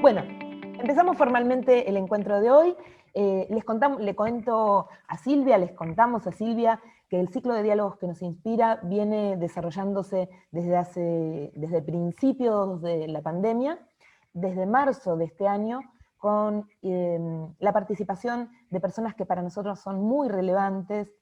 Bueno, empezamos formalmente el encuentro de hoy. Les contamos a Silvia que el ciclo de diálogos que nos inspira viene desarrollándose desde principios de la pandemia, desde marzo de este año, con la participación de personas que para nosotros son muy relevantes,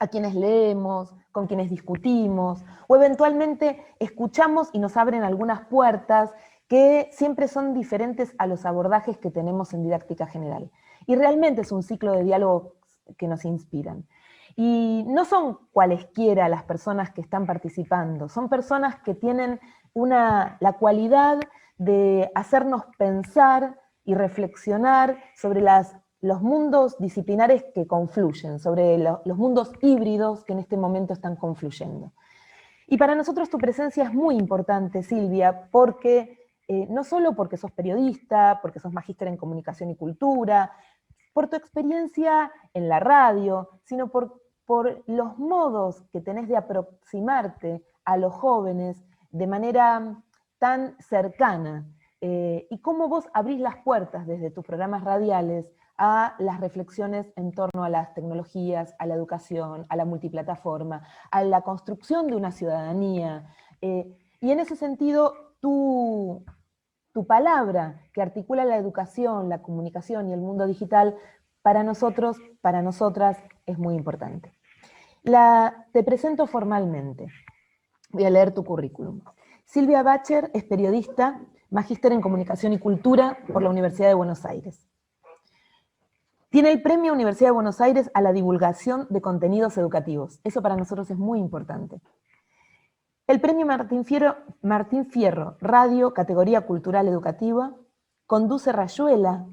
a quienes leemos, con quienes discutimos, o eventualmente escuchamos y nos abren algunas puertas que siempre son diferentes a los abordajes que tenemos en didáctica general. Y realmente es un ciclo de diálogo que nos inspiran. Y no son cualesquiera las personas que están participando, son personas que tienen la cualidad de hacernos pensar y reflexionar sobre los mundos disciplinares que confluyen, sobre los mundos híbridos que en este momento están confluyendo. Y para nosotros tu presencia es muy importante, Silvia, porque no solo porque sos periodista, porque sos magíster en comunicación y cultura, por tu experiencia en la radio, sino por los modos que tenés de aproximarte a los jóvenes de manera tan cercana, y cómo vos abrís las puertas desde tus programas radiales a las reflexiones en torno a las tecnologías, a la educación, a la multiplataforma, a la construcción de una ciudadanía. Y en ese sentido, tu palabra que articula la educación, la comunicación y el mundo digital, para nosotros, para nosotras, es muy importante. Te presento formalmente. Voy a leer tu currículum. Silvia Bacher es periodista, magíster en comunicación y cultura por la Universidad de Buenos Aires. Tiene el premio Universidad de Buenos Aires a la divulgación de contenidos educativos. Eso para nosotros es muy importante. El premio Martín Fierro, Radio, categoría cultural educativa, conduce Rayuela,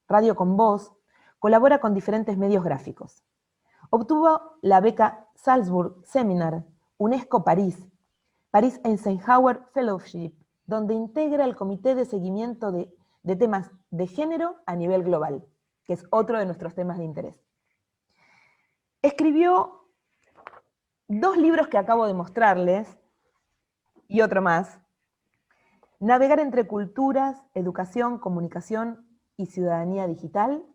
Radio con Voz, colabora con diferentes medios gráficos. Obtuvo la beca Salzburg Seminar, UNESCO París, París Eisenhower Fellowship, donde integra el comité de seguimiento de temas de género a nivel global, que es otro de nuestros temas de interés. Escribió 2 libros que acabo de mostrarles, y otro más: Navegar entre culturas, educación, comunicación y ciudadanía digital,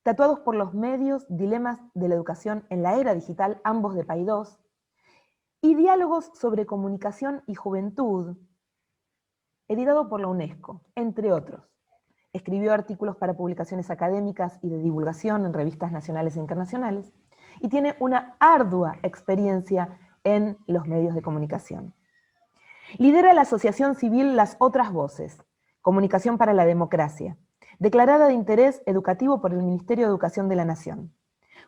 Tatuados por los medios, dilemas de la educación en la era digital, ambos de Paidós, y Diálogos sobre comunicación y juventud, editado por la UNESCO, entre otros. Escribió artículos para publicaciones académicas y de divulgación en revistas nacionales e internacionales, y tiene una ardua experiencia en los medios de comunicación. Lidera la asociación civil Las Otras Voces, Comunicación para la Democracia, declarada de interés educativo por el Ministerio de Educación de la Nación.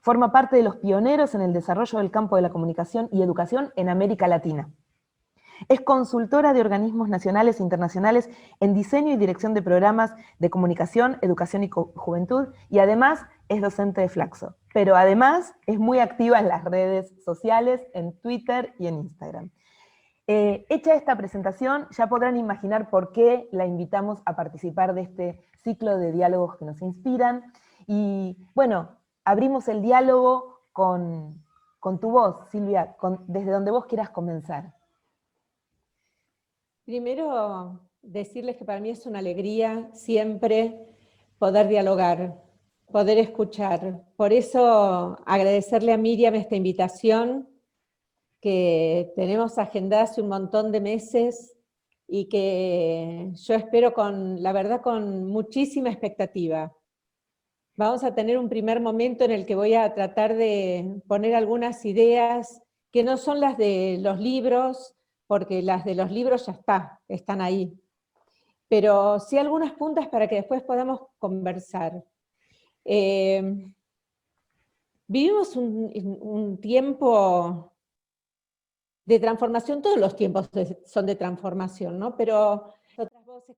Forma parte de los pioneros en el desarrollo del campo de la comunicación y educación en América Latina. Es consultora de organismos nacionales e internacionales en diseño y dirección de programas de comunicación, educación y juventud, y además es docente de Flaxo. Pero además es muy activa en las redes sociales, en Twitter y en Instagram. Hecha esta presentación, ya podrán imaginar por qué la invitamos a participar de este ciclo de diálogos que nos inspiran. Y bueno, abrimos el diálogo con tu voz, Silvia, desde donde vos quieras comenzar. Primero, decirles que para mí es una alegría siempre poder dialogar, poder escuchar. Por eso agradecerle a Miriam esta invitación que tenemos agendada hace un montón de meses y que yo espero la verdad con muchísima expectativa. Vamos a tener un primer momento en el que voy a tratar de poner algunas ideas que no son las de los libros, porque las de los libros ya están ahí. Pero sí algunas puntas para que después podamos conversar. Vivimos un tiempo de transformación, todos los tiempos son de transformación, ¿no? Pero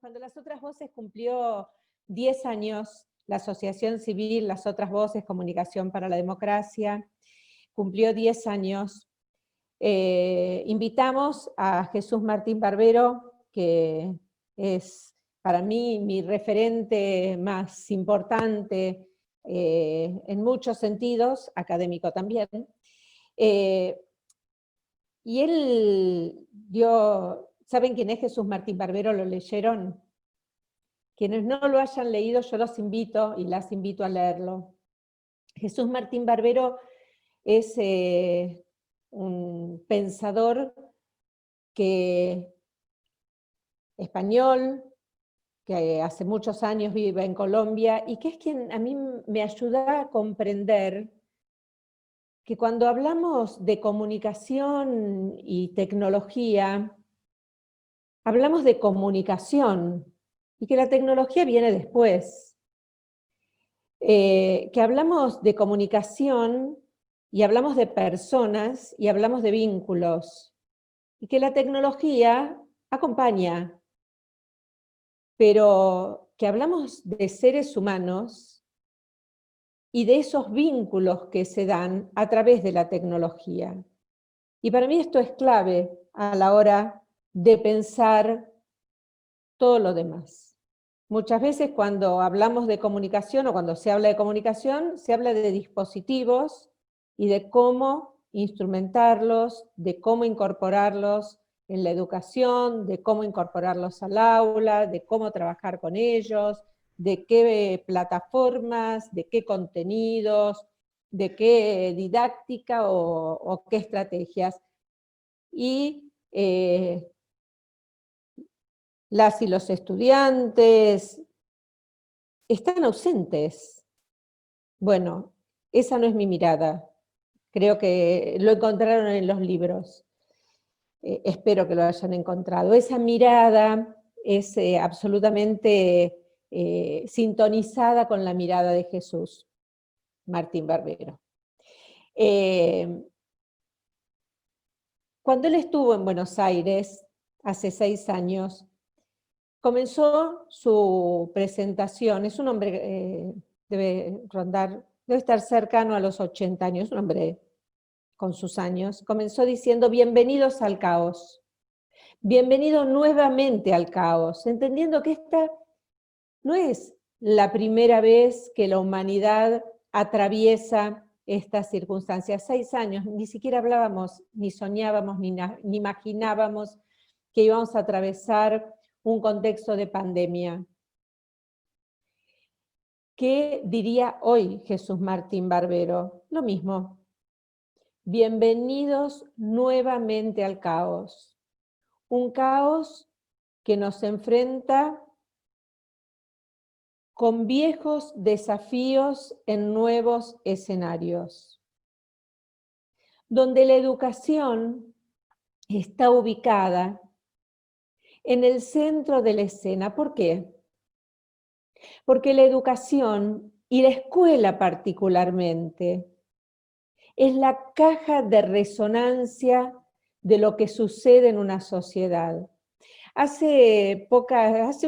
cuando Las Otras Voces cumplió 10 años, la Asociación Civil Las Otras Voces, Comunicación para la Democracia, cumplió 10 años, invitamos a Jesús Martín Barbero, que es para mí mi referente más importante en muchos sentidos, académico también, y él ¿saben quién es Jesús Martín Barbero? ¿Lo leyeron? Quienes no lo hayan leído, yo los invito y las invito a leerlo. Jesús Martín Barbero es un pensador español, que hace muchos años vive en Colombia, y que es quien a mí me ayuda a comprender que cuando hablamos de comunicación y tecnología, hablamos de comunicación, y que la tecnología viene después. Que hablamos de comunicación, y hablamos de personas, y hablamos de vínculos, y que la tecnología acompaña, pero que hablamos de seres humanos y de esos vínculos que se dan a través de la tecnología. Y para mí esto es clave a la hora de pensar todo lo demás. Muchas veces cuando hablamos de comunicación o cuando se habla de comunicación, se habla de dispositivos y de cómo instrumentarlos, de cómo incorporarlos en la educación, de cómo incorporarlos al aula, de cómo trabajar con ellos, de qué plataformas, de qué contenidos, de qué didáctica o qué estrategias. Y las y los estudiantes están ausentes. Bueno, esa no es mi mirada. Creo que lo encontraron en los libros. Espero que lo hayan encontrado. Esa mirada es absolutamente sintonizada con la mirada de Jesús Martín Barbero. Cuando él estuvo en Buenos Aires, hace 6 años, comenzó su presentación. Es un hombre, debe estar cercano a los 80 años, un hombre con sus años. Comenzó diciendo: bienvenidos al caos, bienvenido nuevamente al caos, entendiendo que esta no es la primera vez que la humanidad atraviesa estas circunstancias. 6 años, ni siquiera hablábamos, ni soñábamos, ni imaginábamos que íbamos a atravesar un contexto de pandemia. ¿Qué diría hoy Jesús Martín Barbero? Lo mismo. Bienvenidos nuevamente al caos. Un caos que nos enfrenta con viejos desafíos en nuevos escenarios, donde la educación está ubicada en el centro de la escena. ¿Por qué? Porque la educación, y la escuela particularmente, es la caja de resonancia de lo que sucede en una sociedad. Hace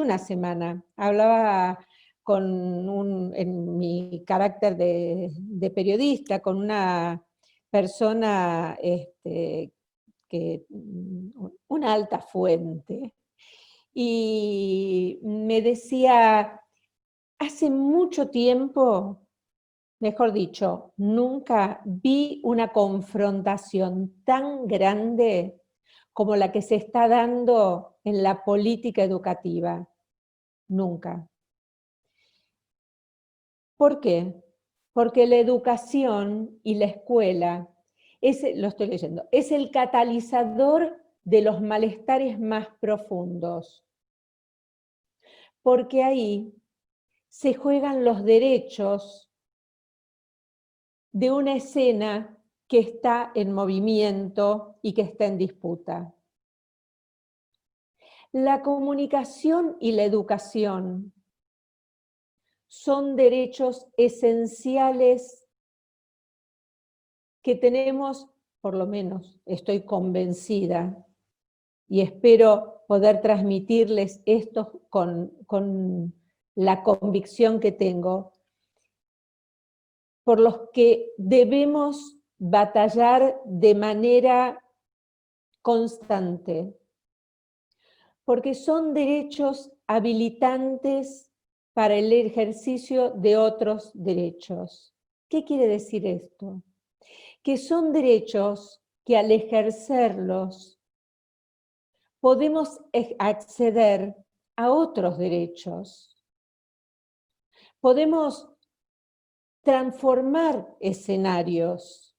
una semana hablaba en mi carácter de periodista, con una persona, una alta fuente, y me decía: hace mucho tiempo, mejor dicho, nunca vi una confrontación tan grande como la que se está dando en la política educativa. Nunca. ¿Por qué? Porque la educación y la escuela, lo estoy leyendo, es el catalizador de los malestares más profundos. Porque ahí se juegan los derechos de una escena que está en movimiento y que está en disputa. La comunicación y la educación son derechos esenciales que tenemos, por lo menos estoy convencida, y espero poder transmitirles esto con la convicción que tengo, por los que debemos batallar de manera constante, porque son derechos habilitantes para el ejercicio de otros derechos. ¿Qué quiere decir esto? Que son derechos que al ejercerlos podemos acceder a otros derechos. podemos transformar escenarios,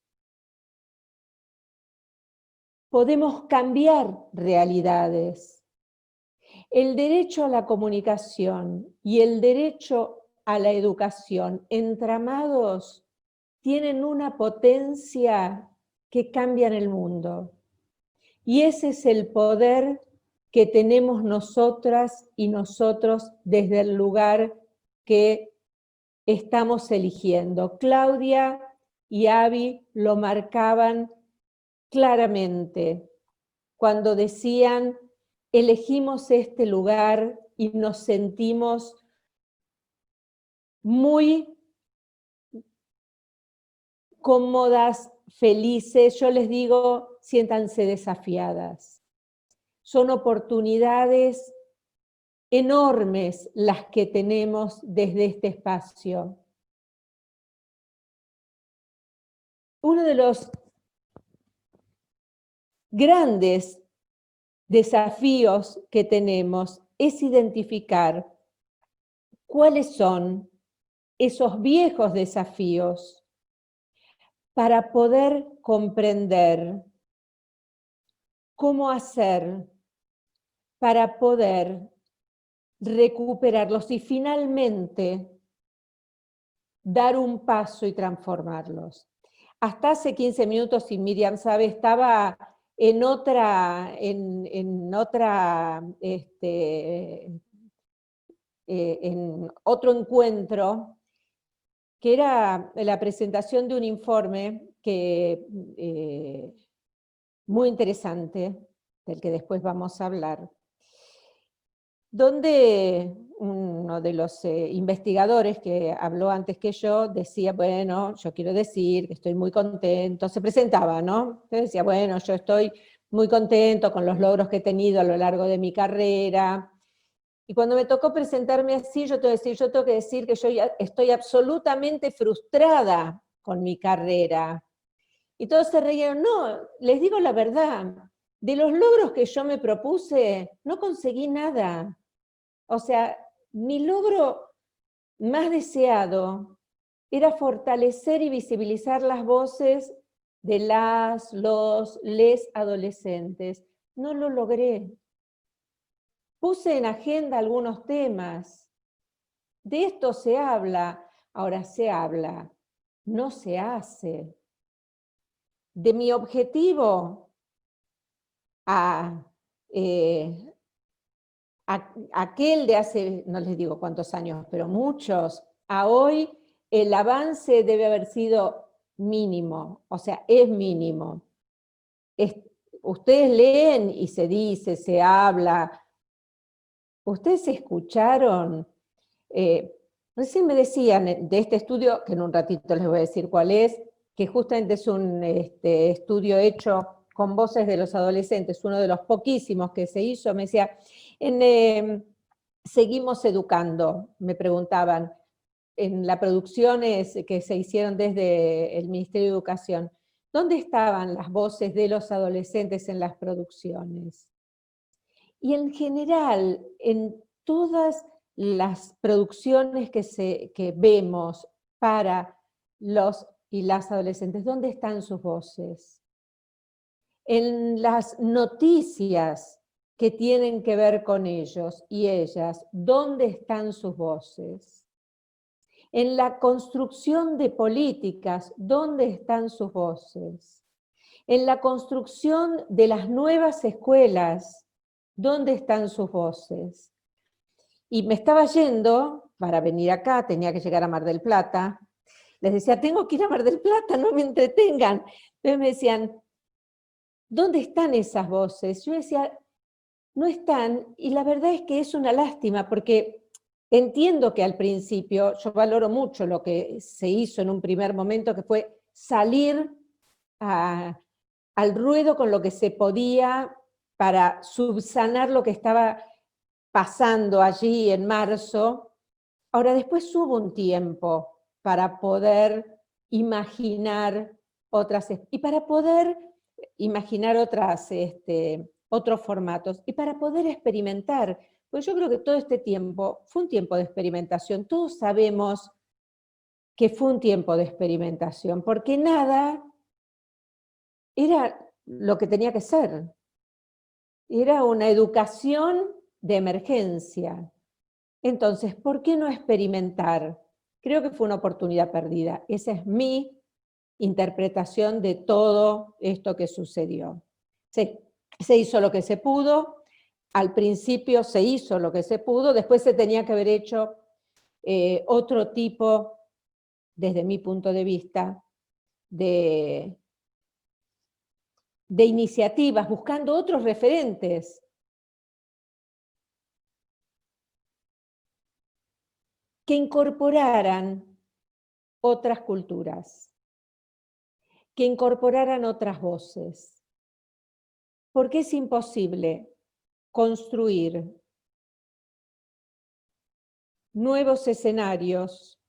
podemos cambiar realidades. El derecho a la comunicación y el derecho a la educación entramados tienen una potencia que cambia el mundo. Y ese es el poder que tenemos nosotras y nosotros desde el lugar que estamos eligiendo. Claudia y Abby lo marcaban claramente cuando decían: elegimos este lugar y nos sentimos muy cómodas, felices. Yo les digo, siéntanse desafiadas. Son oportunidades enormes las que tenemos desde este espacio. Uno de los grandes desafíos que tenemos es identificar cuáles son esos viejos desafíos para poder comprender cómo hacer para poder recuperarlos y finalmente dar un paso y transformarlos. Hasta hace 15 minutos, si Miriam sabe, estaba en otro encuentro, que era la presentación de un informe muy interesante, del que después vamos a hablar, donde uno de los investigadores que habló antes que yo decía: bueno, yo quiero decir que estoy muy contento, se presentaba, ¿no? Entonces decía: bueno, yo estoy muy contento con los logros que he tenido a lo largo de mi carrera. Y cuando me tocó presentarme así, yo tengo que decir que yo ya estoy absolutamente frustrada con mi carrera. Y todos se reían. No, les digo la verdad, de los logros que yo me propuse, no conseguí nada. O sea, mi logro más deseado era fortalecer y visibilizar las voces de les adolescentes. No lo logré. Puse en agenda algunos temas. De esto se habla. Ahora se habla, no se hace. De mi objetivo aquel de hace, no les digo cuántos años, pero muchos, a hoy el avance debe haber sido mínimo, o sea, es mínimo. Ustedes leen y se dice, se habla. ¿Ustedes escucharon? Recién me decían de este estudio, que en un ratito les voy a decir cuál es, que justamente es un estudio hecho con voces de los adolescentes, uno de los poquísimos que se hizo. Me decía: seguimos educando, me preguntaban, en las producciones que se hicieron desde el Ministerio de Educación, ¿dónde estaban las voces de los adolescentes en las producciones? Y en general, en todas las producciones que vemos para los y las adolescentes, ¿dónde están sus voces? En las noticias que tienen que ver con ellos y ellas, ¿dónde están sus voces? En la construcción de políticas, ¿dónde están sus voces? En la construcción de las nuevas escuelas, ¿dónde están sus voces? Y me estaba yendo para venir acá, tenía que llegar a Mar del Plata. Les decía: tengo que ir a Mar del Plata, no me entretengan. Entonces me decían: ¿dónde están esas voces? Yo decía: no están, y la verdad es que es una lástima, porque entiendo que al principio, yo valoro mucho lo que se hizo en un primer momento, que fue salir al ruedo con lo que se podía para subsanar lo que estaba pasando allí en marzo. Ahora, después hubo un tiempo para poder imaginar otras, y para poder imaginar otros formatos, y para poder experimentar, Pues yo creo que todo este tiempo fue un tiempo de experimentación. Todos sabemos que fue un tiempo de experimentación, porque nada era lo que tenía que ser. Era una educación de emergencia. Entonces, ¿por qué no experimentar? Creo que fue una oportunidad perdida. Esa es mi interpretación de todo esto que sucedió. Se hizo lo que se pudo, al principio se hizo lo que se pudo, después se tenía que haber hecho otro tipo, desde mi punto de vista, de iniciativas, buscando otros referentes. Que incorporaran otras culturas, que incorporaran otras voces. Porque es imposible construir nuevos escenarios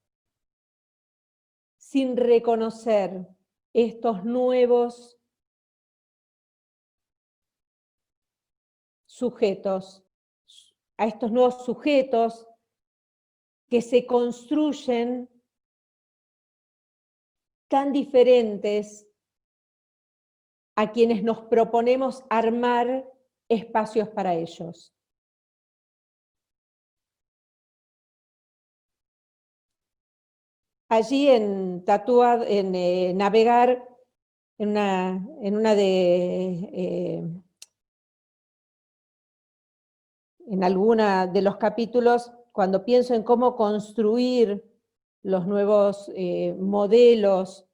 sin reconocer estos nuevos sujetos, a estos nuevos sujetos que se construyen tan diferentes a quienes nos proponemos armar espacios para ellos. Allí en Navegar, en alguna de los capítulos, cuando pienso en cómo construir los nuevos modelos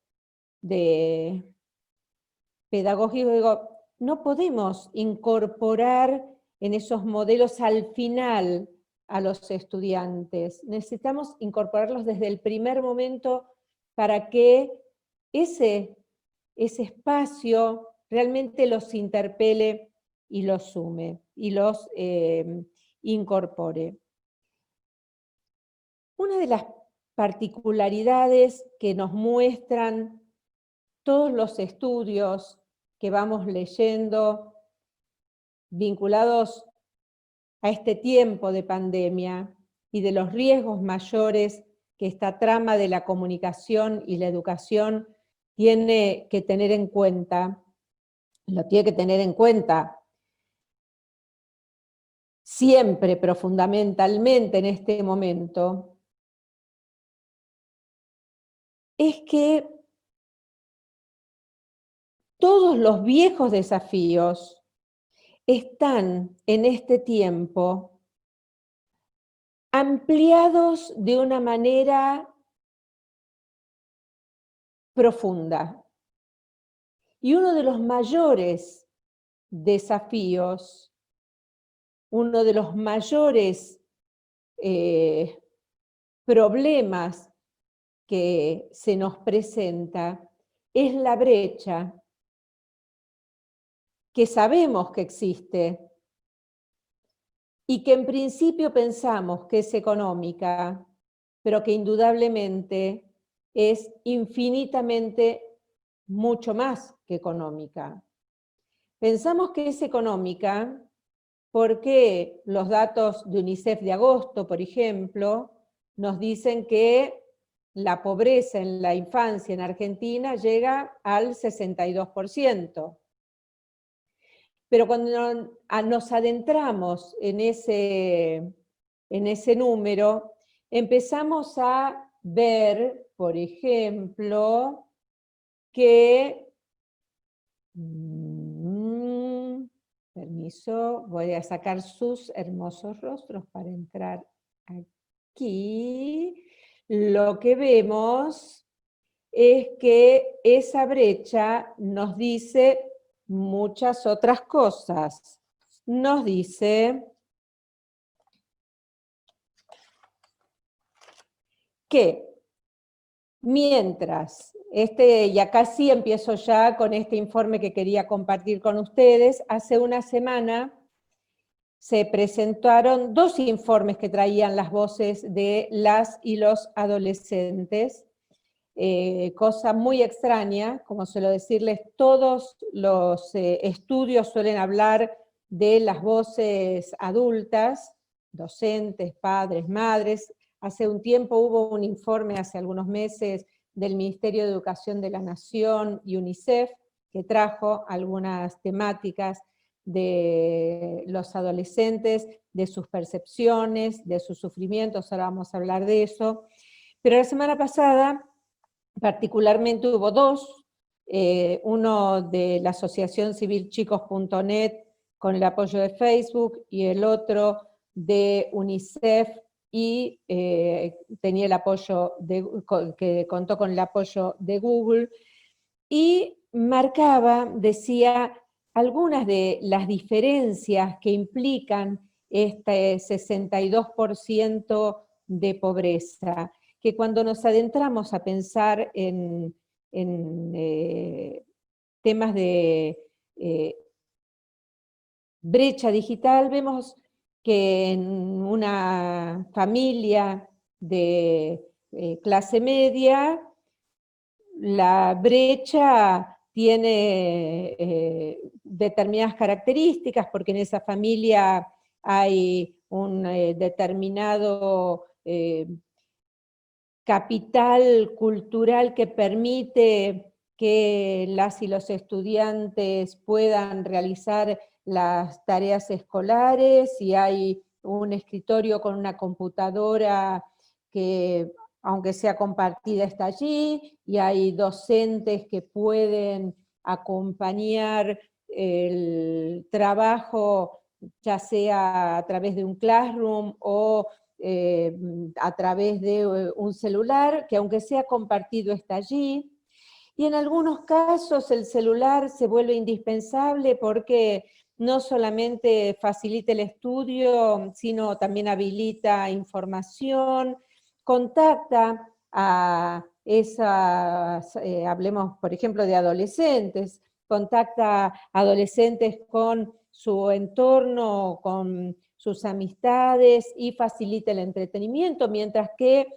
de pedagógicos, digo, no podemos incorporar en esos modelos al final a los estudiantes. Necesitamos incorporarlos desde el primer momento para que ese espacio realmente los interpele y los sume, y los incorpore. Una de las particularidades que nos muestran todos los estudios que vamos leyendo vinculados a este tiempo de pandemia y de los riesgos mayores que esta trama de la comunicación y la educación tiene que tener en cuenta, lo tiene que tener en cuenta siempre, pero fundamentalmente en este momento, es que todos los viejos desafíos están en este tiempo ampliados de una manera profunda. Y uno de los mayores desafíos, uno de los mayores problemas que se nos presenta es la brecha que sabemos que existe y que en principio pensamos que es económica, pero que indudablemente es infinitamente mucho más que económica. Pensamos que es económica porque los datos de UNICEF de agosto, por ejemplo, nos dicen que la pobreza en la infancia en Argentina llega al 62%. Pero cuando nos adentramos en ese número, empezamos a ver, por ejemplo, que... permiso, voy a sacar sus hermosos rostros para entrar aquí. Lo que vemos es que esa brecha nos dice muchas otras cosas. Nos dice que mientras, y acá sí empiezo ya con este informe que quería compartir con ustedes, hace una semana se presentaron 2 informes que traían las voces de las y los adolescentes, cosa muy extraña, como suelo decirles, todos los estudios suelen hablar de las voces adultas, docentes, padres, madres. Hace un tiempo hubo un informe, hace algunos meses, del Ministerio de Educación de la Nación y UNICEF, que trajo algunas temáticas de los adolescentes, de sus percepciones, de sus sufrimientos, ahora vamos a hablar de eso. Pero la semana pasada, particularmente hubo dos, uno de la Asociación Civil Chicos.net con el apoyo de Facebook, y el otro de UNICEF, y tenía el apoyo que contó con el apoyo de Google, y marcaba, decía, algunas de las diferencias que implican este 62% de pobreza, que cuando nos adentramos a pensar en temas de brecha digital, vemos que en una familia de clase media, la brecha tiene determinadas características, porque en esa familia hay un determinado capital cultural que permite que las y los estudiantes puedan realizar las tareas escolares, y hay un escritorio con una computadora que, aunque sea compartida, está allí, y hay docentes que pueden acompañar el trabajo, ya sea a través de un classroom o a través de un celular, que aunque sea compartido está allí. Y en algunos casos el celular se vuelve indispensable porque no solamente facilita el estudio, sino también habilita información, contacta a esas, hablemos por ejemplo de adolescentes, contacta a adolescentes con su entorno, con sus amistades, y facilita el entretenimiento, mientras que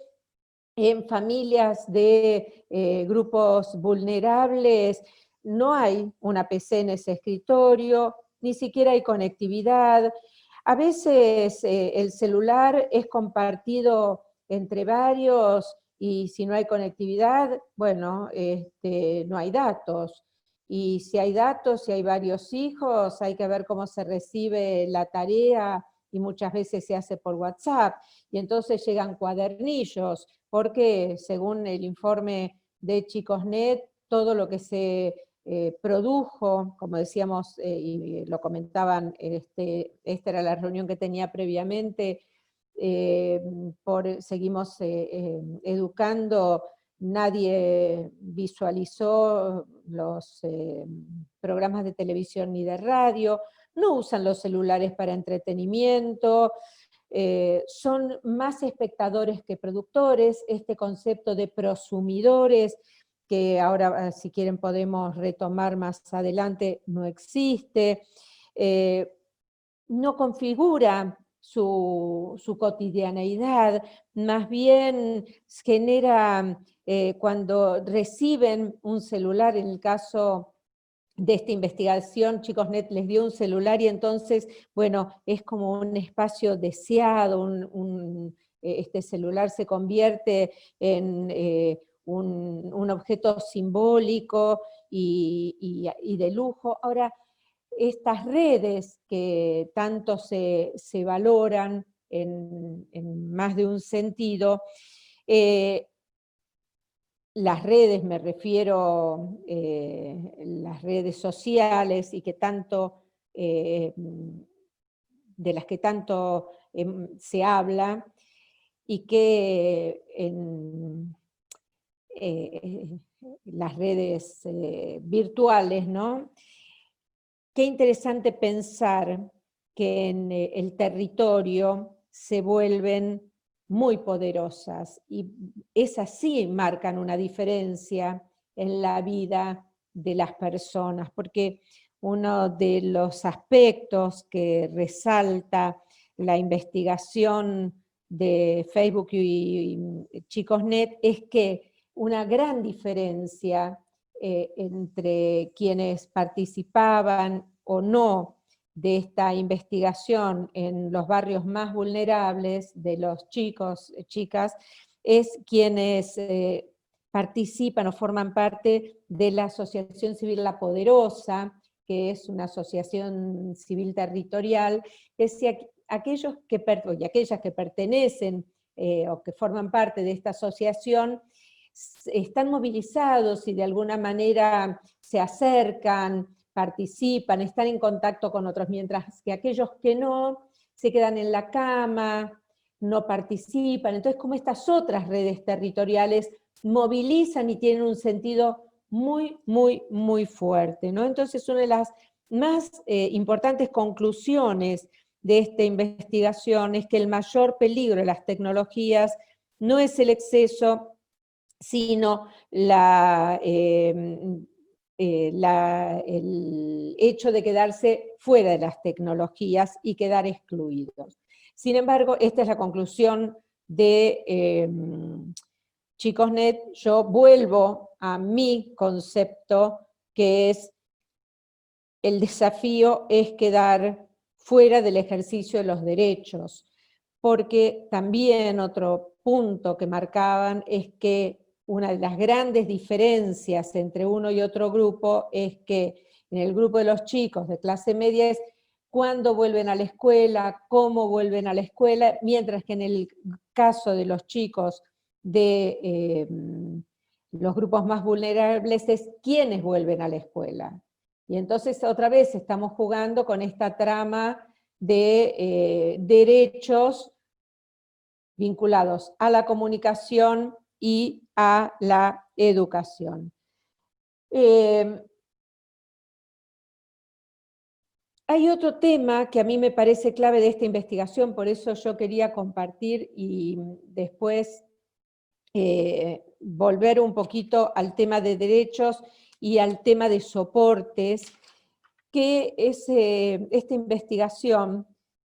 en familias de grupos vulnerables no hay una PC en ese escritorio, ni siquiera hay conectividad. A veces el celular es compartido entre varios, y si no hay conectividad, bueno, no hay datos. Y si hay datos, si hay varios hijos, hay que ver cómo se recibe la tarea, y muchas veces se hace por WhatsApp, y entonces llegan cuadernillos, porque según el informe de Chicos.net, todo lo que se produjo, como decíamos, y lo comentaban, esta era la reunión que tenía previamente, seguimos educando, nadie visualizó los programas de televisión ni de radio, no usan los celulares para entretenimiento, son más espectadores que productores. Este concepto de prosumidores, que ahora si quieren podemos retomar más adelante, no existe, no configura su cotidianeidad, más bien genera, cuando reciben un celular, en el caso de esta investigación, Chicos.net les dio un celular, y entonces, bueno, es como un espacio deseado, este celular se convierte en un objeto simbólico y de lujo. Ahora, estas redes que tanto se valoran en más de un sentido, las redes, me refiero las redes sociales, y que tanto, de las que tanto se habla, y que en las redes virtuales, ¿no? Qué interesante pensar que en el territorio se vuelven muy poderosas, y esas sí marcan una diferencia en la vida de las personas, porque uno de los aspectos que resalta la investigación de Facebook y Chicos.net es que una gran diferencia entre quienes participaban o no de esta investigación en los barrios más vulnerables de los chicos, chicas, es quienes participan o forman parte de la Asociación Civil La Poderosa, que es una asociación civil territorial, que si aquellos que, y aquellas que pertenecen o que forman parte de esta asociación están movilizados y de alguna manera se acercan, participan, están en contacto con otros, mientras que aquellos que no se quedan en la cama, no participan. Entonces, como estas otras redes territoriales movilizan y tienen un sentido muy, muy, muy fuerte, ¿no? Entonces, una de las más importantes conclusiones de esta investigación es que el mayor peligro de las tecnologías no es el exceso, sino el hecho de quedarse fuera de las tecnologías y quedar excluidos. Sin embargo, esta es la conclusión de ChicosNet. Yo vuelvo a mi concepto, que es el desafío es quedar fuera del ejercicio de los derechos, porque también otro punto que marcaban es que una de las grandes diferencias entre uno y otro grupo es que en el grupo de los chicos de clase media es cuándo vuelven a la escuela, cómo vuelven a la escuela, mientras que en el caso de los chicos de los grupos más vulnerables es quiénes vuelven a la escuela. Y entonces otra vez estamos jugando con esta trama de derechos vinculados a la comunicación y a la educación. Hay otro tema que a mí me parece clave de esta investigación, por eso yo quería compartir y después volver un poquito al tema de derechos y al tema de soportes, que esta investigación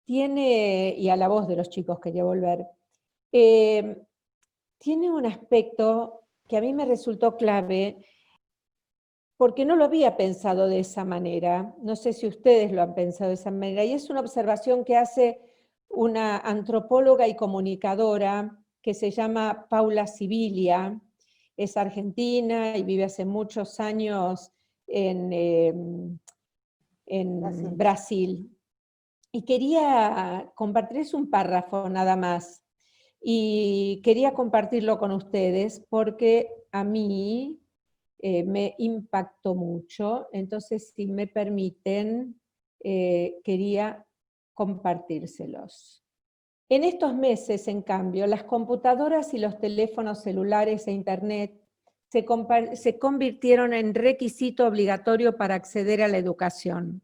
tiene, y a la voz de los chicos quería volver, tiene un aspecto que a mí me resultó clave, porque no lo había pensado de esa manera, no sé si ustedes lo han pensado de esa manera, y es una observación que hace una antropóloga y comunicadora que se llama Paula Sibilia, es argentina y vive hace muchos años en Brasil. Y quería compartirles un párrafo nada más, y quería compartirlo con ustedes porque a mí me impactó mucho, entonces si me permiten, quería compartírselos. En estos meses, en cambio, las computadoras y los teléfonos celulares e internet se convirtieron en requisito obligatorio para acceder a la educación.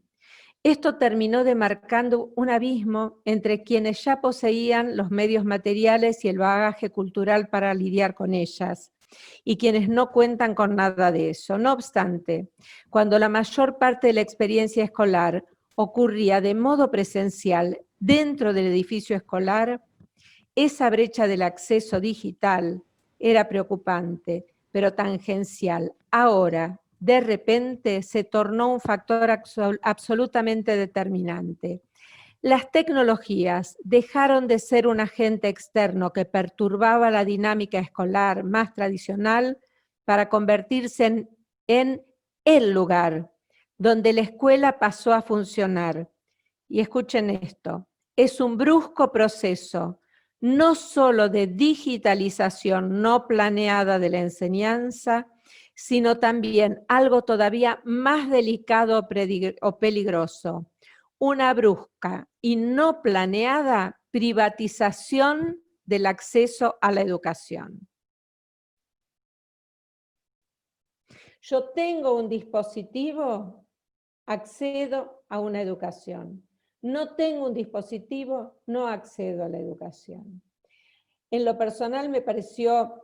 Esto terminó demarcando un abismo entre quienes ya poseían los medios materiales y el bagaje cultural para lidiar con ellas, y quienes no cuentan con nada de eso. No obstante, cuando la mayor parte de la experiencia escolar ocurría de modo presencial dentro del edificio escolar, esa brecha del acceso digital era preocupante, pero tangencial. Ahora, de repente, se tornó un factor absolutamente determinante. Las tecnologías dejaron de ser un agente externo que perturbaba la dinámica escolar más tradicional para convertirse en el lugar donde la escuela pasó a funcionar. Y escuchen esto, es un brusco proceso, no solo de digitalización no planeada de la enseñanza, sino también algo todavía más delicado o peligroso, una brusca y no planeada privatización del acceso a la educación. Yo tengo un dispositivo, accedo a una educación. No tengo un dispositivo, no accedo a la educación. En lo personal me pareció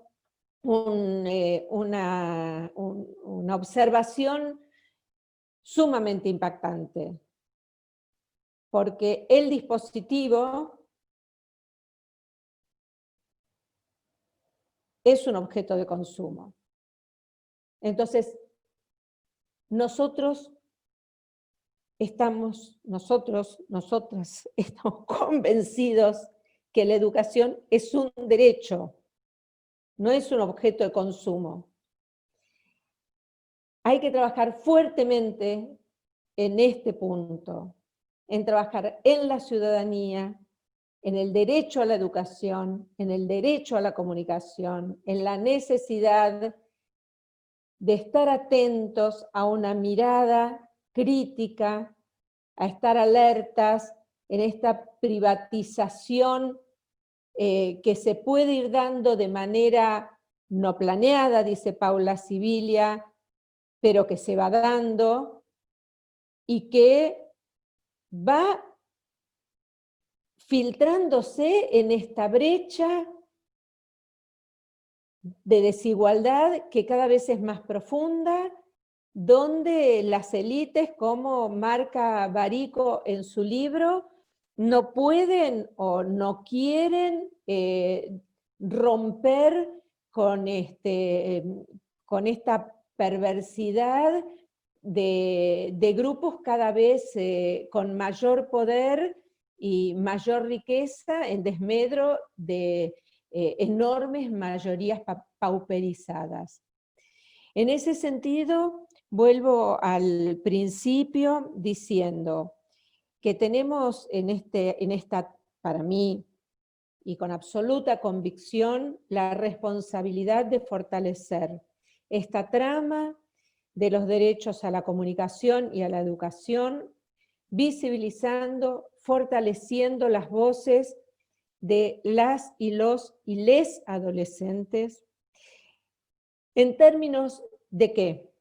una observación sumamente impactante, porque el dispositivo es un objeto de consumo. Entonces, nosotros nosotras, estamos convencidos que la educación es un derecho, no es un objeto de consumo. Hay que trabajar fuertemente en este punto, en trabajar en la ciudadanía, en el derecho a la educación, en el derecho a la comunicación, en la necesidad de estar atentos a una mirada crítica, a estar alertas en esta privatización que se puede ir dando de manera no planeada, dice Paula Sibilia, pero que se va dando y que va filtrándose en esta brecha de desigualdad que cada vez es más profunda, donde las élites, como marca Barico en su libro, no pueden o no quieren romper con esta perversidad de grupos cada vez con mayor poder y mayor riqueza en desmedro de enormes mayorías pauperizadas. En ese sentido, vuelvo al principio diciendo que tenemos en esta, para mí, y con absoluta convicción, la responsabilidad de fortalecer esta trama de los derechos a la comunicación y a la educación, visibilizando, fortaleciendo las voces de las y los y les adolescentes, en términos de qué?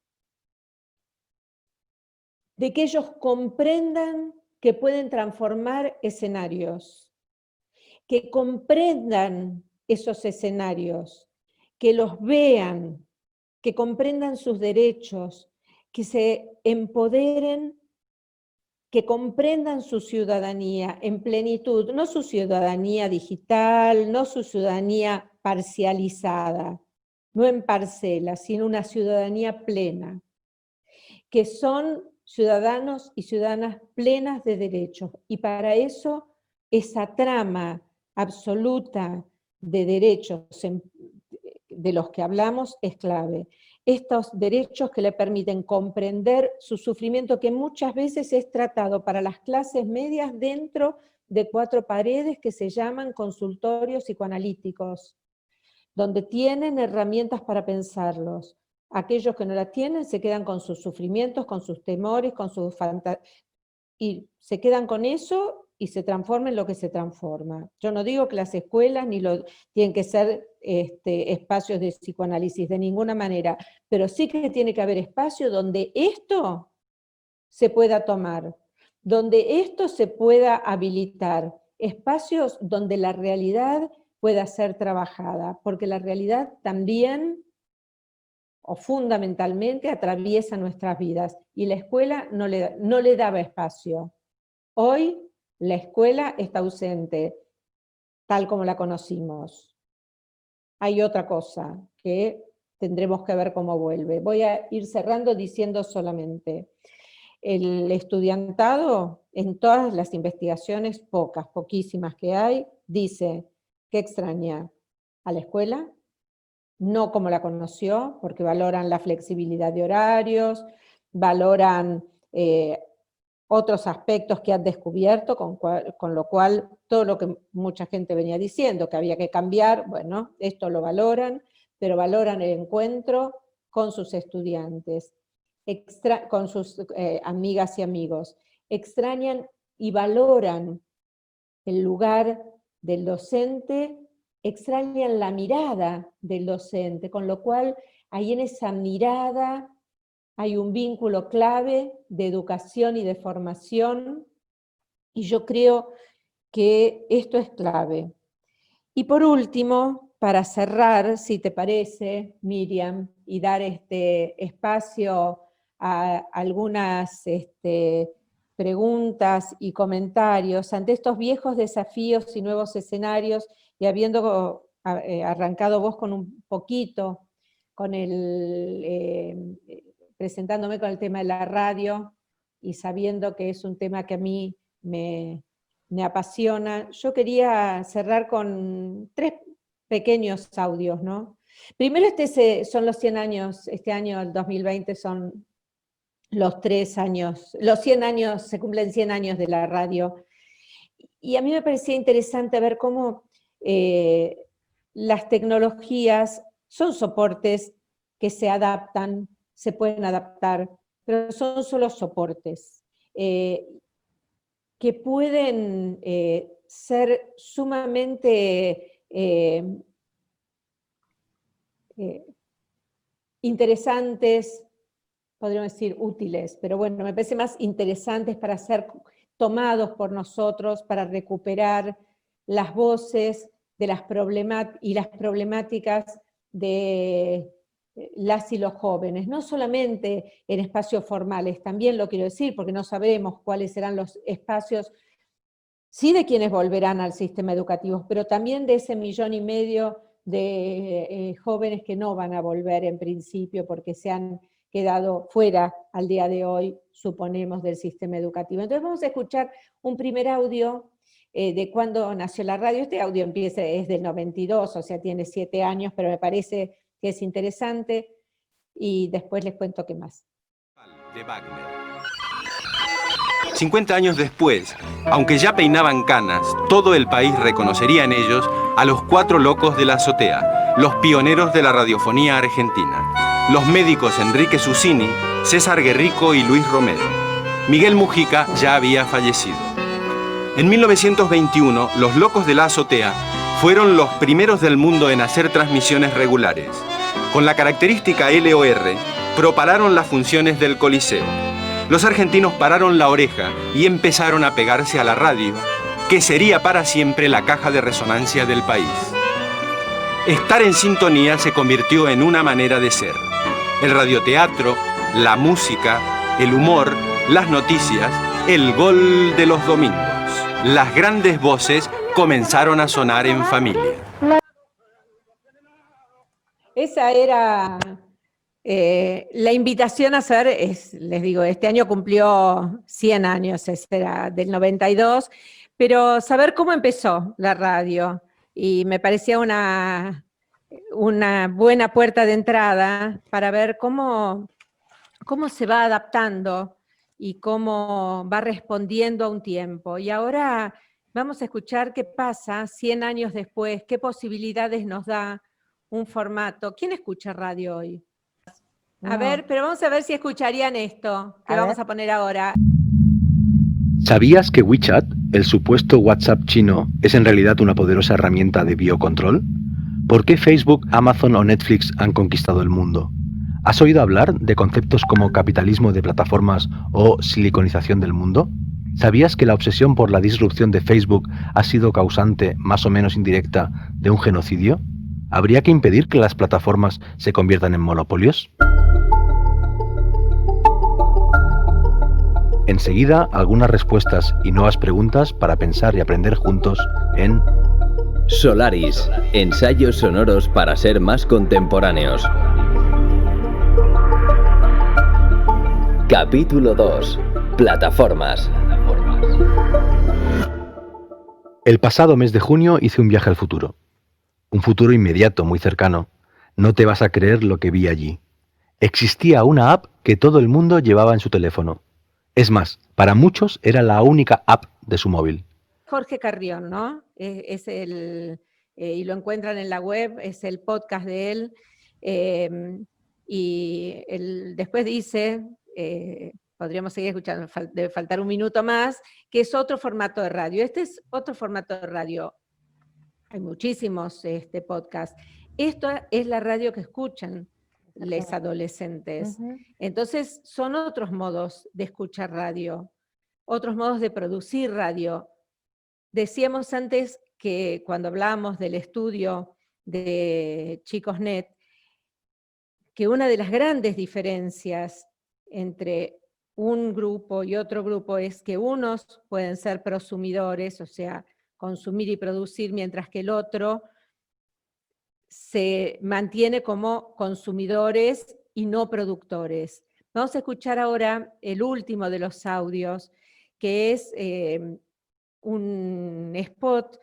De que ellos comprendan que pueden transformar escenarios, que comprendan esos escenarios, que los vean, que comprendan sus derechos, que se empoderen, que comprendan su ciudadanía en plenitud, no su ciudadanía digital, no su ciudadanía parcializada, no en parcelas, sino una ciudadanía plena, que son ciudadanos y ciudadanas plenas de derechos. Y para eso, esa trama absoluta de derechos de los que hablamos es clave. Estos derechos que le permiten comprender su sufrimiento, que muchas veces es tratado para las clases medias dentro de 4 paredes que se llaman consultorios psicoanalíticos, donde tienen herramientas para pensarlos. Aquellos que no la tienen se quedan con sus sufrimientos, con sus temores, con sus fantasías, y se quedan con eso y se transforma en lo que se transforma. Yo no digo que las escuelas tienen que ser espacios de psicoanálisis, de ninguna manera, pero sí que tiene que haber espacio donde esto se pueda tomar, donde esto se pueda habilitar, espacios donde la realidad pueda ser trabajada, porque la realidad también o fundamentalmente atraviesa nuestras vidas, y la escuela no le daba espacio. Hoy la escuela está ausente, tal como la conocimos. Hay otra cosa que tendremos que ver cómo vuelve. Voy a ir cerrando diciendo solamente, el estudiantado, en todas las investigaciones, poquísimas que hay, dice que extraña a la escuela, no como la conoció, porque valoran la flexibilidad de horarios, valoran otros aspectos que han descubierto, con lo cual todo lo que mucha gente venía diciendo, que había que cambiar, bueno, esto lo valoran, pero valoran el encuentro con sus estudiantes, con sus amigas y amigos, extrañan y valoran el lugar del docente, extrañan la mirada del docente, con lo cual ahí en esa mirada hay un vínculo clave de educación y de formación, y yo creo que esto es clave. Y por último, para cerrar, si te parece, Miriam, y dar este espacio a algunas preguntas y comentarios, ante estos viejos desafíos y nuevos escenarios, y habiendo arrancado vos con un poquito, con presentándome con el tema de la radio, y sabiendo que es un tema que a mí me apasiona, yo quería cerrar con 3 pequeños audios, ¿no? Primero, son los 100 años, este año, el 2020, son los 3 años, los 100 años, se cumplen 100 años de la radio. Y a mí me parecía interesante ver cómo las tecnologías son soportes que se adaptan, se pueden adaptar, pero son solo soportes, que pueden ser sumamente interesantes, podríamos decir útiles, pero bueno, me parece más interesantes para ser tomados por nosotros, para recuperar las voces de las problemáticas de las y los jóvenes, no solamente en espacios formales, también lo quiero decir, porque no sabemos cuáles serán los espacios, sí, de quienes volverán al sistema educativo, pero también de ese 1,5 millones de jóvenes que no van a volver en principio porque se han quedado fuera al día de hoy, suponemos, del sistema educativo. Entonces vamos a escuchar un primer audio de cuando nació la radio. Este audio es del 92, o sea, tiene 7 años, pero me parece que es interesante, y después les cuento qué más. De Wagner. 50 años después, aunque ya peinaban canas, todo el país reconocería en ellos a los 4 locos de la azotea, los pioneros de la radiofonía argentina, los médicos Enrique Susini, César Guerrico y Luis Romero. Miguel Mujica ya había fallecido. En 1921, los locos de la azotea fueron los primeros del mundo en hacer transmisiones regulares. Con la característica LOR, propalaron las funciones del Coliseo. Los argentinos pararon la oreja y empezaron a pegarse a la radio, que sería para siempre la caja de resonancia del país. Estar en sintonía se convirtió en una manera de ser. El radioteatro, la música, el humor, las noticias, el gol de los domingos. Las grandes voces comenzaron a sonar en familia. Esa era la invitación a hacer, les digo, este año cumplió 100 años, era del 92, pero saber cómo empezó la radio, y me parecía una buena puerta de entrada para ver cómo se va adaptando y cómo va respondiendo a un tiempo. Y ahora vamos a escuchar qué pasa 100 años después, qué posibilidades nos da un formato. ¿Quién escucha radio hoy? A ver, pero vamos a ver si escucharían esto que vamos a poner ahora. ¿Sabías que WeChat, el supuesto WhatsApp chino, es en realidad una poderosa herramienta de biocontrol? ¿Por qué Facebook, Amazon o Netflix han conquistado el mundo? ¿Has oído hablar de conceptos como capitalismo de plataformas o siliconización del mundo? ¿Sabías que la obsesión por la disrupción de Facebook ha sido causante, más o menos indirecta, de un genocidio? ¿Habría que impedir que las plataformas se conviertan en monopolios? Enseguida, algunas respuestas y nuevas preguntas para pensar y aprender juntos en Solaris, ensayos sonoros para ser más contemporáneos. Capítulo 2. Plataformas. El pasado mes de junio hice un viaje al futuro. Un futuro inmediato, muy cercano. No te vas a creer lo que vi allí. Existía una app que todo el mundo llevaba en su teléfono. Es más, para muchos era la única app de su móvil. Jorge Carrión, ¿no? Y lo encuentran en la web, es el podcast de él. Y él después dice, podríamos seguir escuchando, debe faltar un minuto más, que es otro formato de radio. Este es otro formato de radio. Hay muchísimos podcasts. Esto es la radio que escuchan los adolescentes. Entonces son otros modos de escuchar radio, otros modos de producir radio. Decíamos antes que cuando hablábamos del estudio de Chicosnet, que una de las grandes diferencias entre un grupo y otro grupo es que unos pueden ser prosumidores, o sea, consumir y producir, mientras que el otro se mantiene como consumidores y no productores. Vamos a escuchar ahora el último de los audios, que es un spot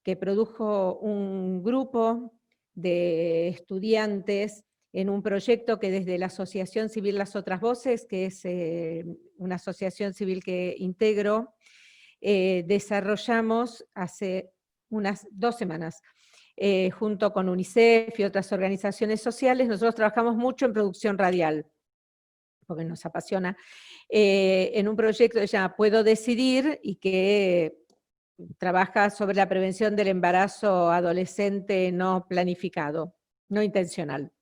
que produjo un grupo de estudiantes en un proyecto que desde la Asociación Civil Las Otras Voces, que es una asociación civil que integro, desarrollamos hace unas 2 semanas. Junto con UNICEF y otras organizaciones sociales, nosotros trabajamos mucho en producción radial, porque nos apasiona, en un proyecto que se llama Puedo Decidir, y que trabaja sobre la prevención del embarazo adolescente no planificado, no intencional.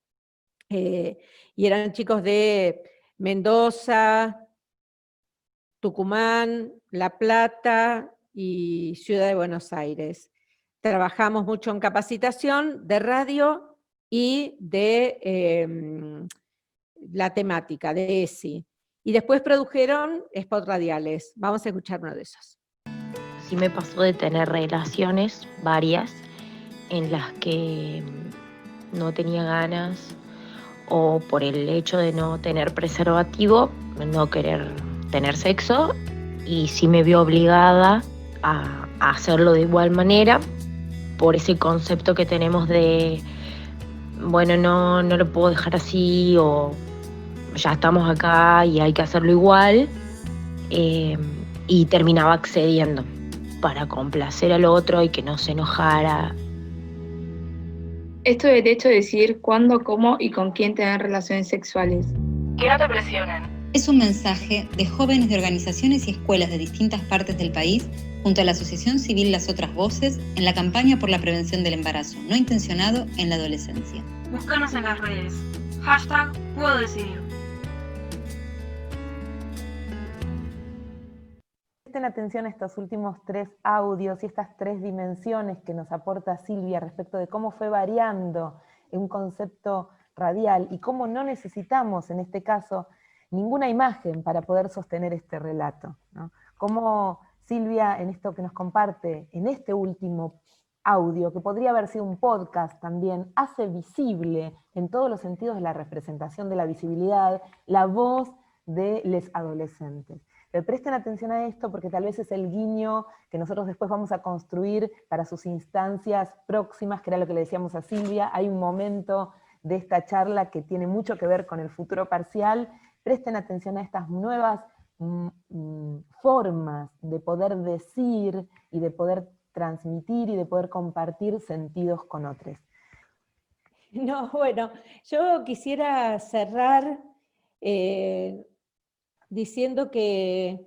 Y eran chicos de Mendoza, Tucumán, La Plata y Ciudad de Buenos Aires. Trabajamos mucho en capacitación de radio y de la temática, de ESI. Y después produjeron spots radiales. Vamos a escuchar uno de esos. Sí me pasó de tener relaciones varias en las que no tenía ganas, o por el hecho de no tener preservativo, no querer tener sexo, y sí me vi obligada a hacerlo de igual manera por ese concepto que tenemos de, bueno, no lo puedo dejar así, o ya estamos acá y hay que hacerlo igual, y terminaba accediendo para complacer al otro y que no se enojara. Esto del hecho de decidir cuándo, cómo y con quién tener relaciones sexuales. Que no te presionen. Es un mensaje de jóvenes de organizaciones y escuelas de distintas partes del país junto a la Asociación Civil Las Otras Voces en la campaña por la prevención del embarazo no intencionado en la adolescencia. Búscanos en las redes. #Puedo Decidir. Presten atención a estos últimos 3 audios y estas 3 dimensiones que nos aporta Silvia respecto de cómo fue variando un concepto radial y cómo no necesitamos, en este caso, ninguna imagen para poder sostener este relato, ¿no? Cómo Silvia, en esto que nos comparte, en este último audio, que podría haber sido un podcast también, hace visible en todos los sentidos de la representación de la visibilidad, la voz de los adolescentes. Pero presten atención a esto porque tal vez es el guiño que nosotros después vamos a construir para sus instancias próximas, que era lo que le decíamos a Silvia. Hay un momento de esta charla que tiene mucho que ver con el futuro parcial. Presten atención a estas nuevas formas de poder decir y de poder transmitir y de poder compartir sentidos con otros. No, bueno, yo quisiera cerrar diciendo que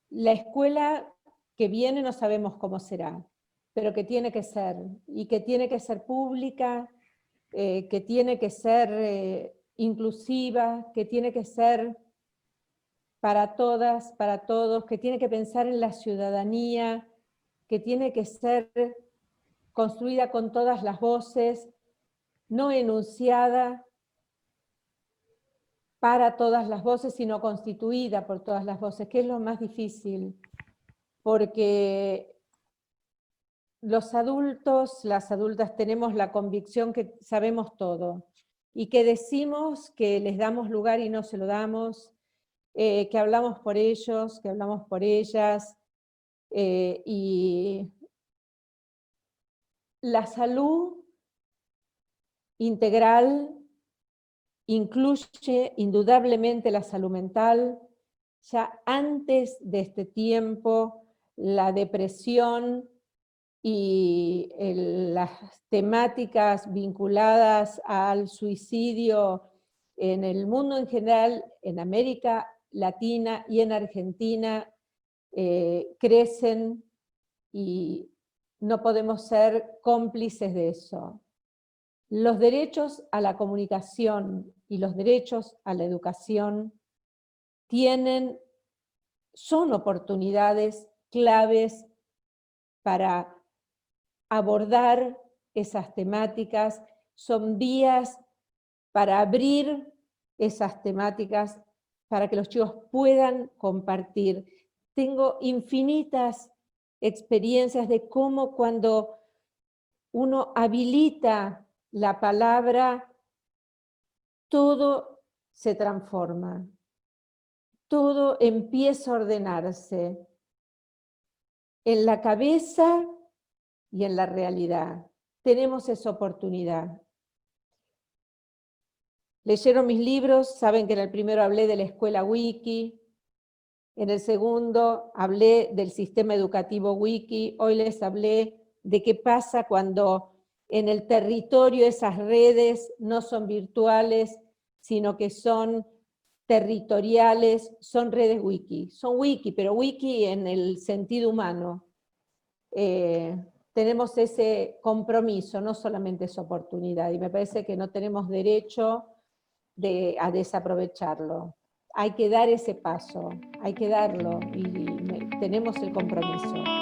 la escuela que viene no sabemos cómo será, pero que tiene que ser, y que tiene que ser pública, que tiene que ser inclusiva, que tiene que ser para todas, para todos, que tiene que pensar en la ciudadanía, que tiene que ser construida con todas las voces, no enunciada para todas las voces, sino constituida por todas las voces, que es lo más difícil, porque los adultos, las adultas tenemos la convicción que sabemos todo, y que decimos que les damos lugar y no se lo damos, que hablamos por ellos, que hablamos por ellas, y la salud integral incluye indudablemente la salud mental. Ya antes de este tiempo, la depresión y las temáticas vinculadas al suicidio en el mundo en general, en América Latina y en Argentina, crecen, y no podemos ser cómplices de eso. Los derechos a la comunicación y los derechos a la educación son oportunidades claves para abordar esas temáticas, son vías para abrir esas temáticas, para que los chicos puedan compartir. Tengo infinitas experiencias de cómo cuando uno habilita la palabra, todo se transforma. Todo empieza a ordenarse en la cabeza y en la realidad. Tenemos esa oportunidad. Leyeron mis libros, saben que en el primero hablé de la escuela Wiki, en el segundo hablé del sistema educativo Wiki, hoy les hablé de qué pasa cuando en el territorio esas redes no son virtuales, sino que son territoriales, son redes Wiki. Son Wiki, pero Wiki en el sentido humano. Tenemos ese compromiso, no solamente esa oportunidad, y me parece que no tenemos derecho a desaprovecharlo. Hay que dar ese paso, hay que darlo, y tenemos el compromiso.